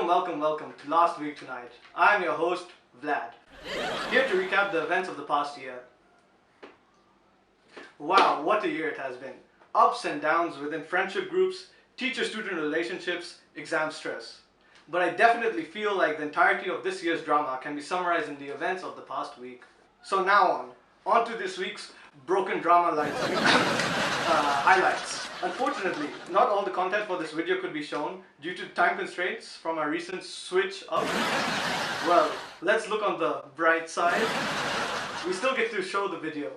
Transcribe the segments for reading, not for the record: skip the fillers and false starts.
Welcome to Last Week Tonight. I'm your host, Vlad, here to recap the events of the past year. Wow, what a year it has been. Ups and downs within friendship groups, teacher-student relationships, exam stress. But I definitely feel like the entirety of this year's drama can be summarized in the events of the past week. So now on to this week's broken drama lines, highlights. Unfortunately, not all the content for this video could be shown due to time constraints from our recent switch up. Well, let's look on the bright side. We still get to show the video.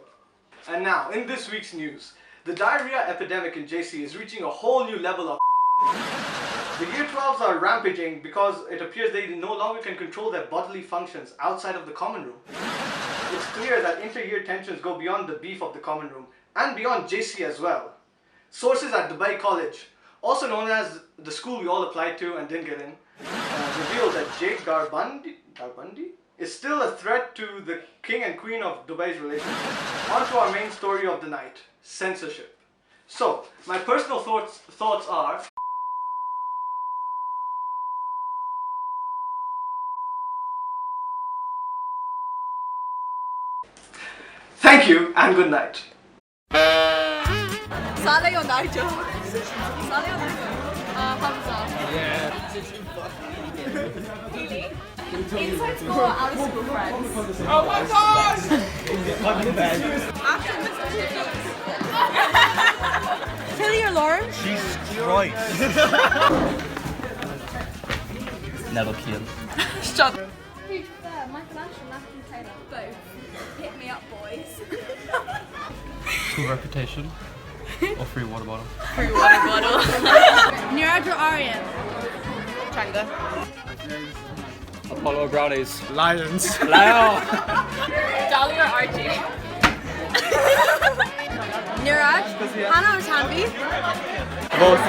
And now, in this week's news, the diarrhea epidemic in JC is reaching a whole new level of The Year 12s are rampaging because it appears they no longer can control their bodily functions outside of the common room. It's clear that inter-year tensions go beyond the beef of the common room and beyond JC as well. Sources at Dubai College, also known as the school we all applied to and didn't get in, revealed that Jake Darbundi is still a threat to the king and queen of Dubai's relationship. On to our main story of the night, censorship. So, my personal thoughts are... Thank you and good night. Saleh or Nigel? Saleh or Nigel? Hamza. Yeah. Really? Inside school or out of school friends? Oh my gosh! After Mr. Tilly or Lauren? Jesus Christ. Never kill. Shut up. Who's there? Michelangelo, Matthew Taylor. Both. Hit me up, boys. School reputation. Or free water bottle. Free water bottle. Niraj or Aryan? Changa. Apollo brownies. Lions. Lion. Dolly or Archie? Niraj? Hanna or Tanvi? Both.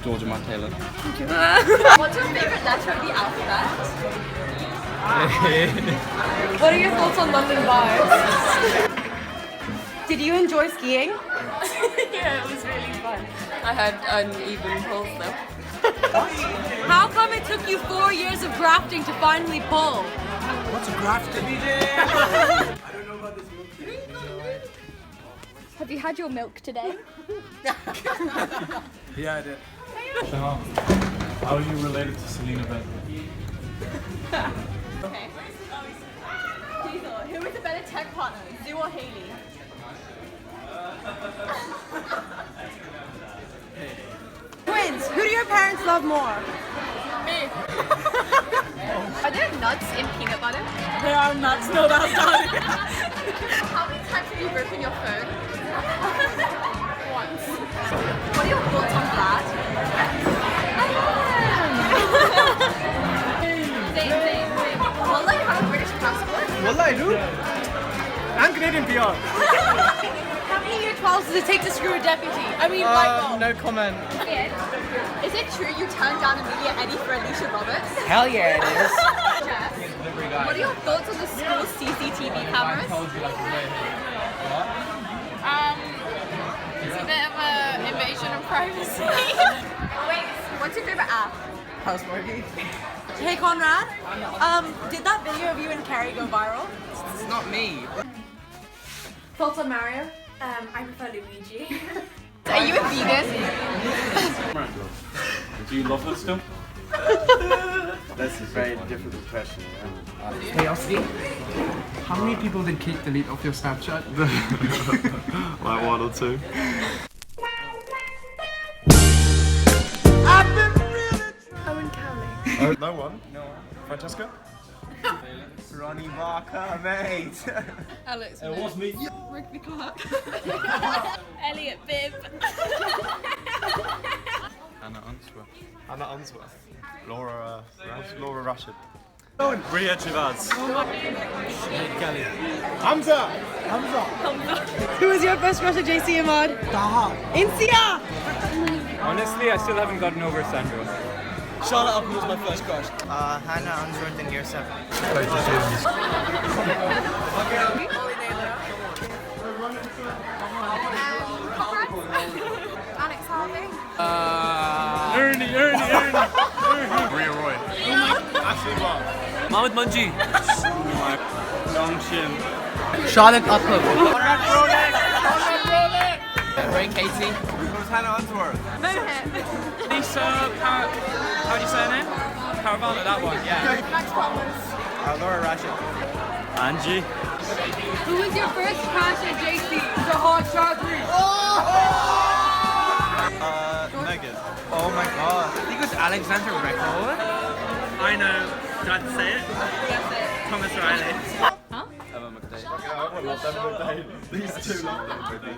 Georgia Matt Taylor. What's your favorite letter of the alphabet? What are your thoughts on London bars? Did you enjoy skiing? Yeah, it was really fun. I had uneven pulls though. How come it took you 4 years of grafting to finally pull? What's a grafting? Have you had your milk today? Yeah, I did. How are you related to Selena Bentley? Okay. Who is a better tech partner, Zoo or Haley? Twins, who do your parents love more? Me. Are there nuts in peanut butter? There are nuts, no that's not. How many times have you broken your phone? Once. What are your thoughts on Grad? Same. Wallah, you have a British passport? Wallah, I do. I'm Canadian PR. How many year 12s does it take to screw a deputy? I mean, No comment. Is it true you turned down Amelia Eddy for Alicia Roberts? Hell yeah, it is. Jess, what are your thoughts on the school's CCTV cameras? It's a bit of an invasion of privacy. Wait, what's your favorite app? Houseworking. Hey Conrad, did that video of you and Carrie go viral? It's not me. Thoughts on Mario? I prefer Luigi. Are you a vegan? Do you love this stuff? That's a very difficult question. Curiosity. How many people did Kate delete off your Snapchat? Like one or two. Owen Cowley. No one? No one. Francesca? Ronnie Barker, mate. Alex. It was me. Rigby Clark. Elliot Bibb. Hannah Unsworth. Laura Rushard. Ria Chivaz. Kelly. Hamza. Who was your first crush at JC Ahmad? Insiya! Honestly, I still haven't gotten over Sandra. Charlotte Upton was my first crush. Hanna Unsworth in year 7. Alex Harvey? Ernie. Rhea Roy. Mahmoud Manji. Yongshin. Charlotte Upham. Ray Casey. Who's Hanna Unsworth? Lisa, how do you say her name? Caravana, that one, yeah. Max Palmer's. Laura Rashid. Angie. Who was your first crush at JC? The hot chocolate. Megan. Oh my god. I think it was Alexander Record. I know. Do I have to say it? Thomas Riley. Emma McDade. These two love them.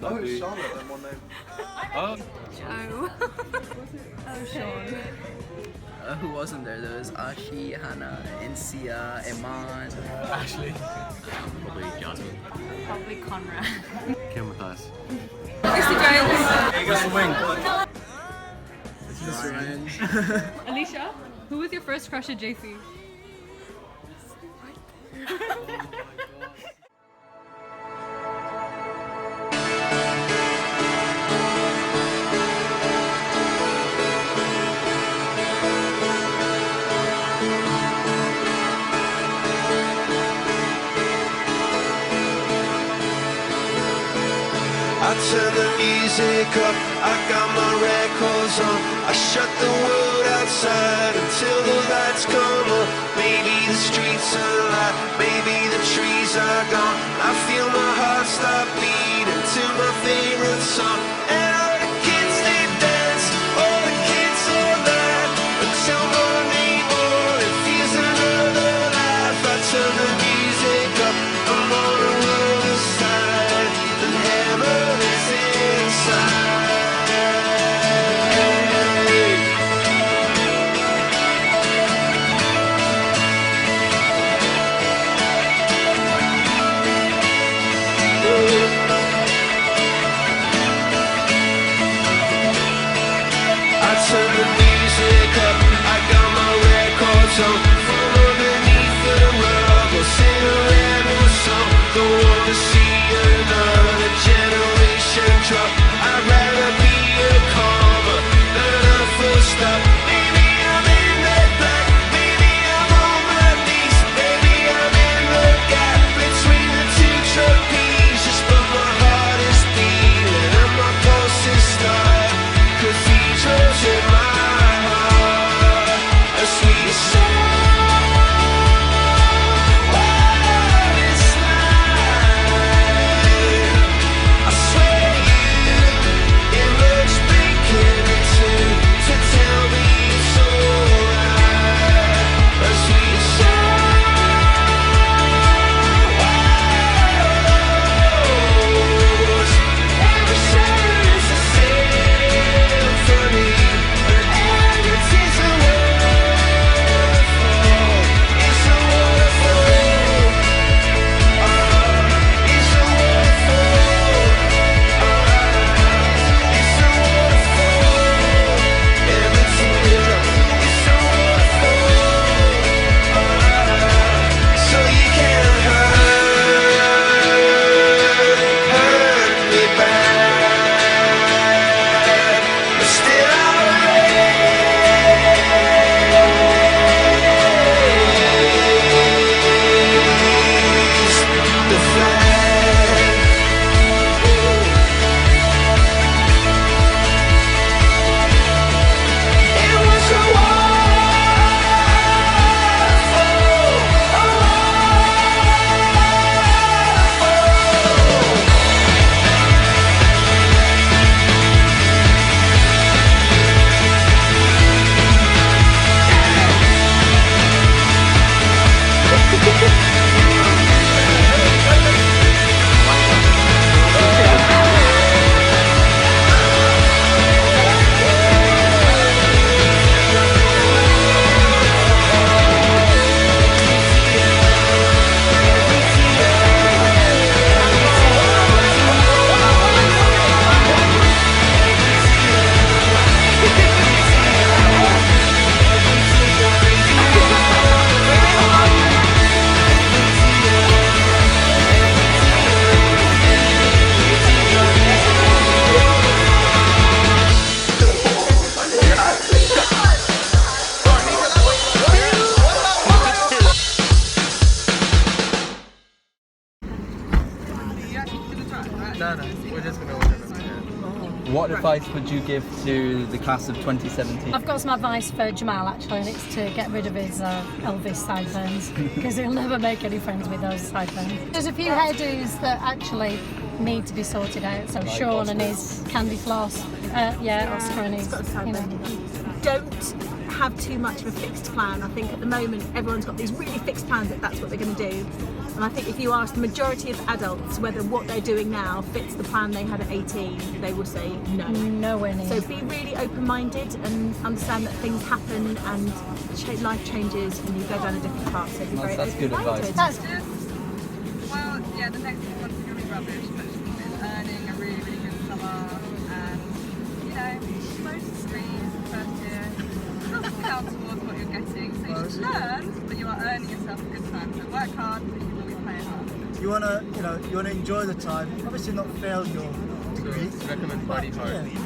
Oh, Charlotte, and one name. Oh. Joe. Oh, Sean. Who wasn't there? There was Ashi, Hanna, Insiya, Iman. Ashley. Probably Jasmine. Probably Conrad. Came with us. Mr. Swing. Alicia, who was your first crush at JC? I turn the music up, I got my records on. I shut the world outside until the lights come on. Maybe the streets are alive, maybe the trees are gone. I feel my heart start beating to my favorite song. And all the kids they dance, all the kids all night until morning morning feels another life. I turn the music up, I'm on the road aside. The hammer is inside. I turn the music up, I got my records on. From underneath the rug, I'll sing a random song. Don't wanna see another generation drop. I'd rather be a comma than a full stop. Maybe I'm in the back, maybe I'm on my knees, maybe I'm in the gap between the two trapezes. But my heart is beating and my pulse is starting. Cathedrals in my heart, a sweet song. What advice would you give to the class of 2017? I've got some advice for Jamal actually, and it's to get rid of his Elvis sideburns because he'll never make any friends with those sideburns. There's a few hairdos that actually need to be sorted out. So Sean and his candy floss, Oscar and his, Don't have too much of a fixed plan. I think at the moment everyone's got these really fixed plans that that's what they're going to do. And I think if you ask the majority of adults whether what they're doing now fits the plan they had at 18, they would say no. Nowhere near. So be really open-minded and understand that things happen and life changes and you go down a different path. So be very That's good open-minded. advice. Well, yeah, the next few months are going to be rubbish, but just keep earning a really, really good summer and, most streams first year doesn't count towards what you're getting, so you should learn, but you are earning yourself a good time, so work hard, but you will be playing hard. You wanna enjoy the time, obviously not fail your degree. Recommend study hard. Yeah.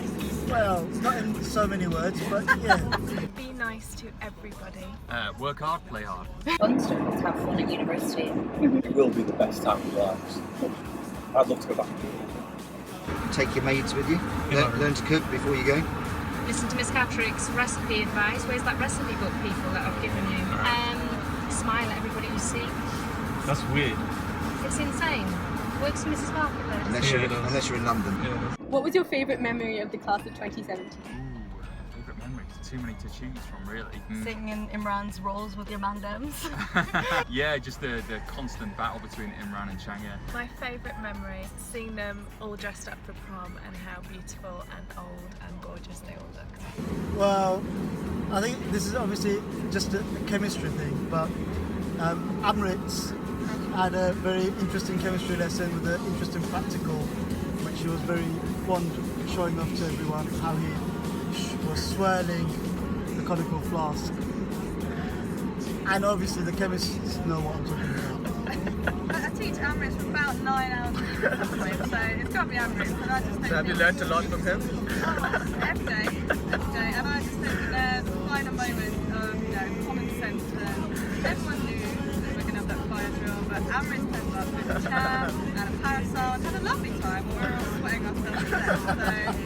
Well, not in so many words, but yeah. Be nice to everybody. Work hard, play hard. Fun stuff, have fun at university. It will be the best time of our lives. I'd love to go back. Take your maids with you. Learn to cook before you go. Listen to Miss Catrick's recipe advice. Where's that recipe book, people, that I've given you? Smile at everybody you see. That's weird. It's insane. Works for Mrs. Barker though. Unless you're in London. What was your favourite memory of the class of 2017? Favourite memories? Too many to choose from, really. Sitting in Imran's roles with your mandems. Yeah, just the constant battle between Imran and Chang'e. My favourite memory is seeing them all dressed up for prom and how beautiful and old and gorgeous they all looked. Well, I think this is obviously just a chemistry thing, but Amrit's had a very interesting chemistry lesson with an interesting practical, which he was very fond of showing off to everyone how he was swirling the conical flask. And obviously the chemists know what I'm talking about. I teach Amrit for about 9 hours a week at some point, so it's got to be Amrit. And I just think Have you learned a lot from him? every day, and I just think that there's a finer moment of common sense that everyone knew that we're going to have that fire drill, but Amrit turned up with a chair and a parasol and had a lovely time. We were all sweating ourselves to death.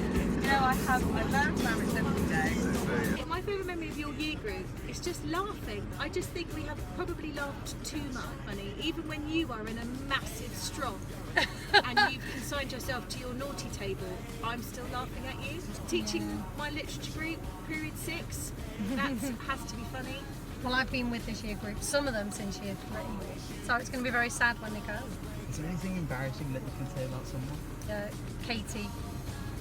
So, I learned from Amrit every day. My favourite memory of your year group is just laughing. I just think we have probably laughed too much, Honey, even when you are in a massive strong and you've consigned yourself to your naughty table. I'm still laughing at you. Teaching my literature group, period 6, that has to be funny. Well, I've been with this year group, some of them since year 3, so it's going to be very sad when they go. Is there anything embarrassing that you can say about someone? Katie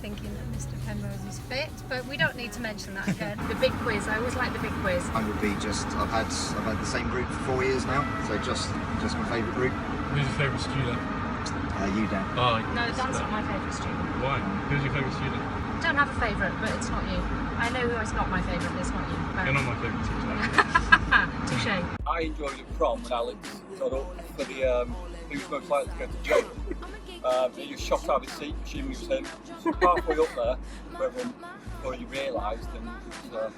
thinking that Mr. Penrose is fit, but we don't need to mention that again. The big quiz. I always like the big quiz. I would be I've had the same group for 4 years now, so just my favourite group. Who's your favourite student? You, Dan. Oh, No, Dan's not my favourite student. Why? Who's your favourite student? I don't have a favourite, but it's not you. I know who is not my favourite, but it's not you. You're not my favourite teacher. Touche. I enjoyed the prom when Alex got up for the who's most likely to go to jail. He was shot out of his seat, assuming it was him. So halfway up there, everyone already realised.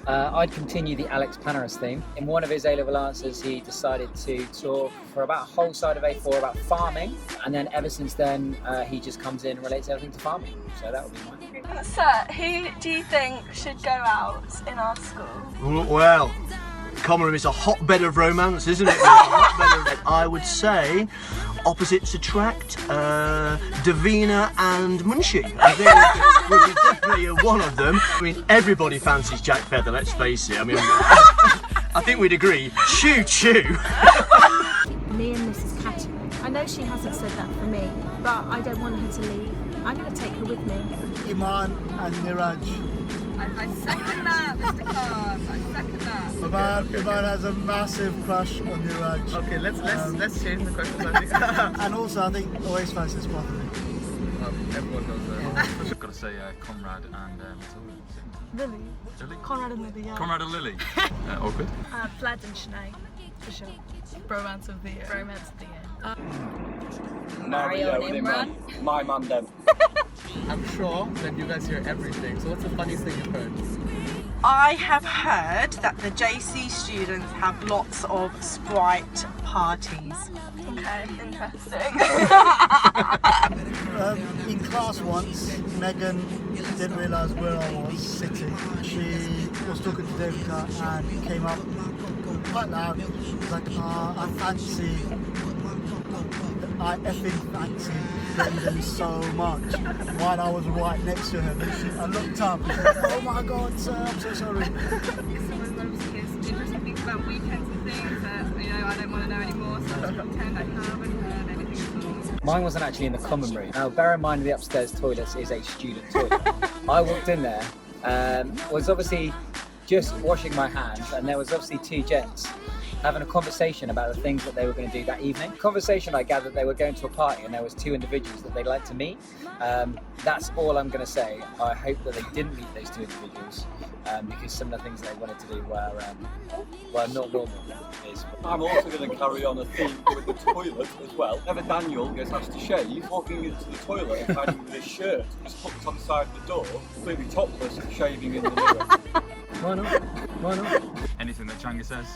I'd continue the Alex Paneras theme. In one of his A-level answers, he decided to talk for about a whole side of A4 about farming, and then ever since then, he just comes in and relates everything to farming. So that would be mine. Sir, who do you think should go out in our school? Well, common room is a hotbed of romance, isn't it? I would say opposites attract, Davina and Munshi. I think would be definitely one of them. I mean, everybody fancies Jack Feather, let's face it. I mean, I think we'd agree. Choo choo! Me and Mrs. Catterick. I know she hasn't said that for me, but I don't want her to leave. I'm going to take her with me. Iman and Niraj. I second that, Mr. Khan. I second that. Iman has a massive crush on Niraj. Okay, let's change the question. And also, I think always fancies properly. Everyone does that. I've got to say Conrad and Lily. Conrad and Lily, yeah. Conrad and Lily. Awkward. Vlad and Sinead, for sure. Bromance of the year. Bromance of the year. Mario and Imran. My man, them. I'm sure that you guys hear everything, so what's the funniest thing you've heard? I have heard that the JC students have lots of Sprite parties. Okay, interesting. In class once, Megan didn't realise where I was sitting. She was talking to Davica and came up quite loud. She was like, I effing fancy Brendan so much. While I was right next to her, I looked up and she was like, oh my god, sir, I'm so sorry. Interesting things about weekends and things that I don't want to know anymore, so I just pretend I haven't heard anything at all. Mine wasn't actually in the common room. Now, bear in mind the upstairs toilets is a student toilet. I walked in there, was obviously just washing my hands, and there was obviously two gents having a conversation about the things that they were going to do that evening. Conversation, I gathered they were going to a party and there was two individuals that they'd like to meet. That's all I'm going to say. I hope that they didn't meet those two individuals because some of the things they wanted to do were not normal. I'm also going to carry on a theme with the toilet as well. Whenever Daniel gets asked to shave, walking into the toilet and finding his shirt is hooked on the side of the door, completely topless, shaving in the mirror. Why not? Why not? Anything that Changa says?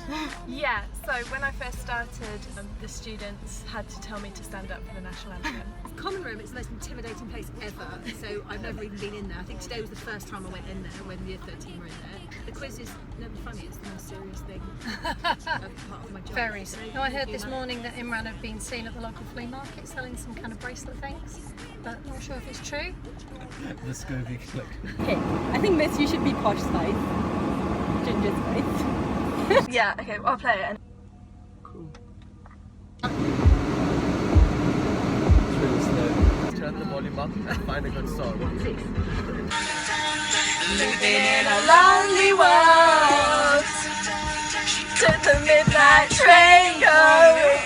Yeah, so when I first started, the students had to tell me to stand up for the national anthem. Common room, it's the most intimidating place ever, so I've never even been in there. I think today was the first time I went in there when the year 13 were in there. The quiz is never funny, it's the most serious thing part of my job. Very so. No, I heard this morning that Imran had been seen at the local flea market selling some kind of bracelet things, but I'm not sure if it's true. The Scovey click. Okay, I think Miss, you should be Posh Spice. Ginger Spice. Yeah, okay, well, I'll play it. Cool. It's really slow. Turn the volume up and find a good song. Living in a lonely world, took the midnight train going.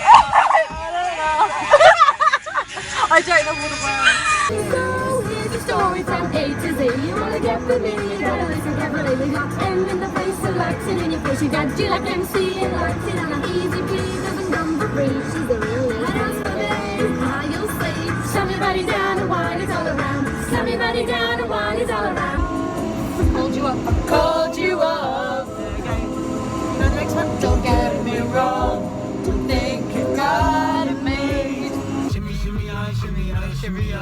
I don't know what the words. So here's the story from A to Z. You wanna get $1 million and carefully we got M in the face, so likes it in your face. You got G like MC and likes it on an easy P, doesn't come for free. She's the real house for days. How you'll say, shove your body down and wine is all around. Shove your body down and wine is all around. Called you up. Called you up. There you go. You know the next one? Don't get me wrong. Don't think you got it made. Shimmy, shimmy, I, shimmy, I, shimmy, I.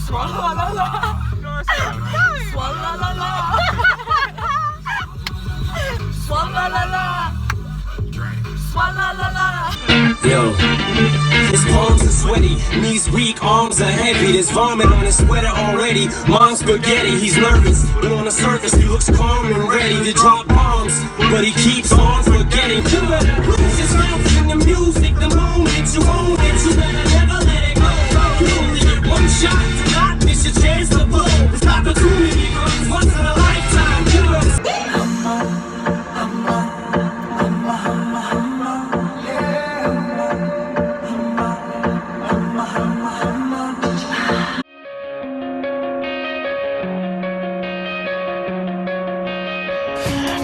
Swalla la la. Swalla la la. Swalla la la. Swalla la la. Yo, his palms are sweaty, knees weak, arms are heavy. There's vomit on his sweater already. Mom's spaghetti, he's nervous, but on the surface he looks calm and ready to drop bombs. But he keeps on forgetting. You better lose yourself in the music, the moment you own it. You better never let it go. You only get one shot to not miss your chance to blow. This opportunity comes once in a lifetime. You better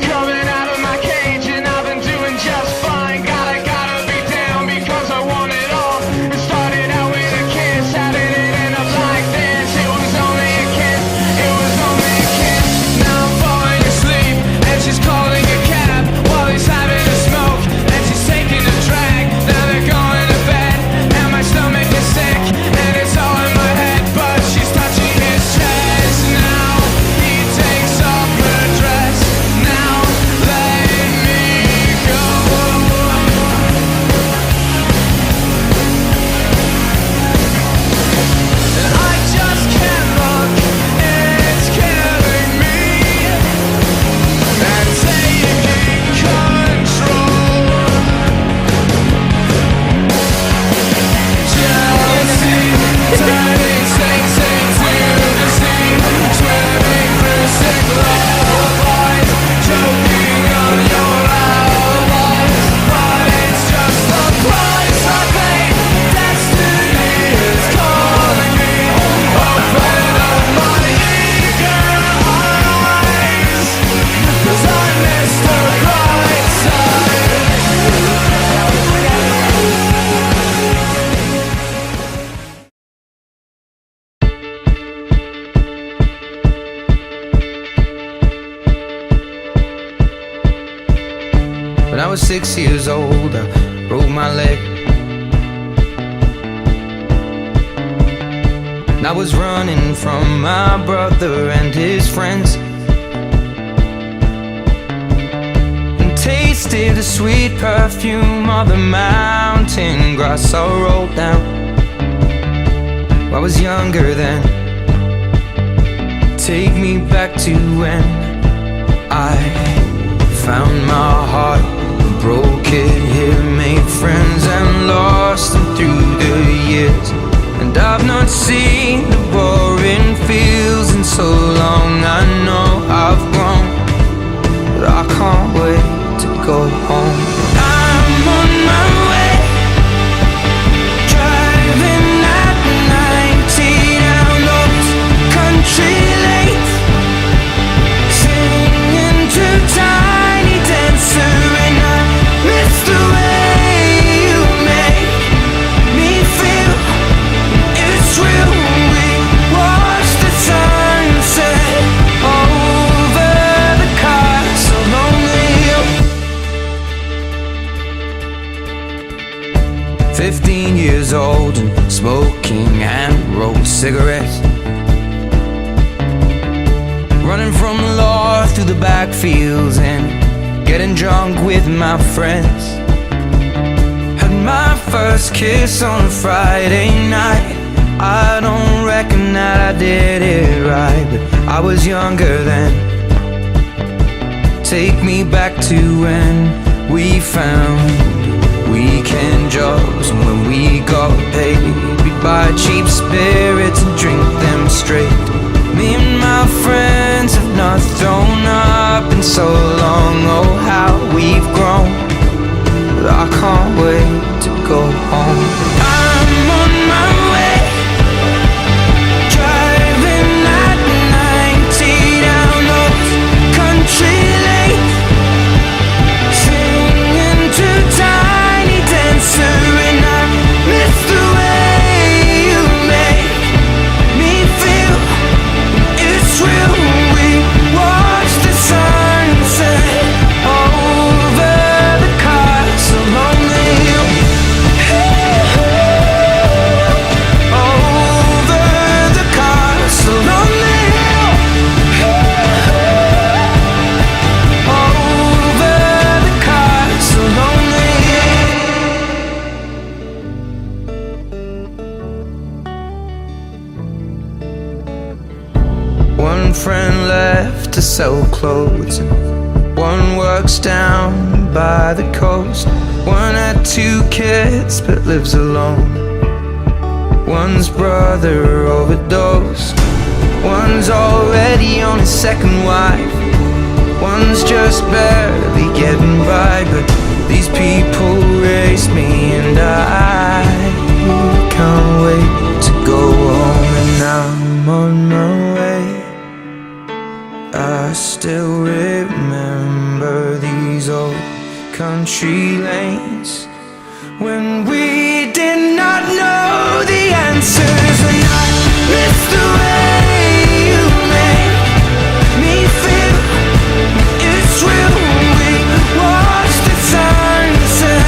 Coming out of my cage and When I was 6 years old, I broke my leg. And I was running from my brother and his friends, and tasted the sweet perfume of the mountain grass I rolled down. I was younger then. Take me back to when I found my heart, broke it here, made friends and lost them through the years. And I've not seen the boring fields in so long. I know I've grown, but I can't wait to go home. I'm on my way, driving at 90 down those country lanes, singing to Tiny Dancer, and I miss the way you make me feel. It's real when we watch the sunset over the castle on the hill. 15 years old and smoking hand-rolled cigarettes, running from the law through the backfields and getting drunk with my friends. Had my first kiss on a Friday night. I don't reckon that I did it right, but I was younger then. Take me back to when we found weekend jobs, and when we got paid, we'd buy cheap spirits and drink them straight. Me and my friends have not thrown up in so long. Oh, how we've grown, but I can't wait to go home. I'm on my way, driving at 90 down those country lanes, singing to Tiny Dancer, and I miss the way you make me feel. It's real when we watch the sunset over the castle on the hill. Over the castle on the hill. Over the castle on the hill. One friend left to sell clothes, and one works down by the coast. One had 2 kids but lives alone. One's brother overdosed. One's already on his second wife. One's just barely getting by, but these people raise me, and I can't wait to go home. And I'm on my way. I still remember these old country lanes when we did not know the answers, and I miss the way you make me feel. It's real when we watch the sunset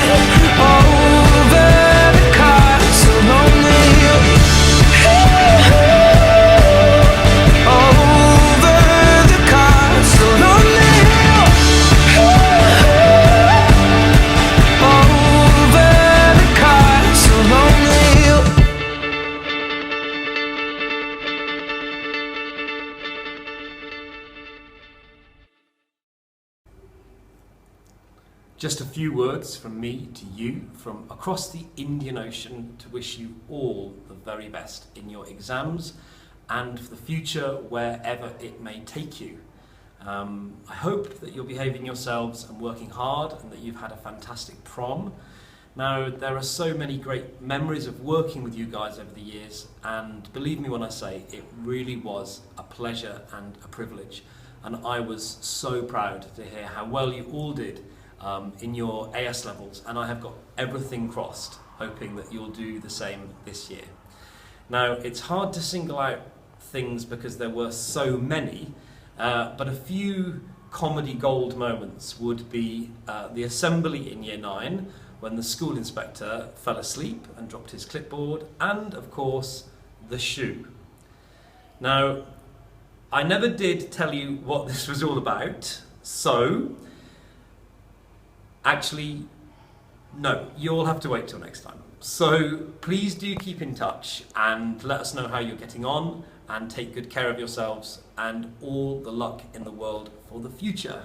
over the castle on the hill. Over the castle on the hill. Over the castle on the hill. Just a few words from me to you from across the Indian Ocean to wish you all the very best in your exams and for the future wherever it may take you. I hope that you're behaving yourselves and working hard, and that you've had a fantastic prom. Now, there are so many great memories of working with you guys over the years, and believe me when I say it really was a pleasure and a privilege. And I was so proud to hear how well you all did in your AS levels, and I have got everything crossed, hoping that you'll do the same this year. Now, it's hard to single out things because there were so many, but a few comedy gold moments would be the assembly in Year 9 when the school inspector fell asleep and dropped his clipboard, and of course the shoe. Now, I never did tell you what this was all about, so actually no, you'll have to wait till next time. So please do keep in touch and let us know how you're getting on, and take good care of yourselves, and all the luck in the world for the future.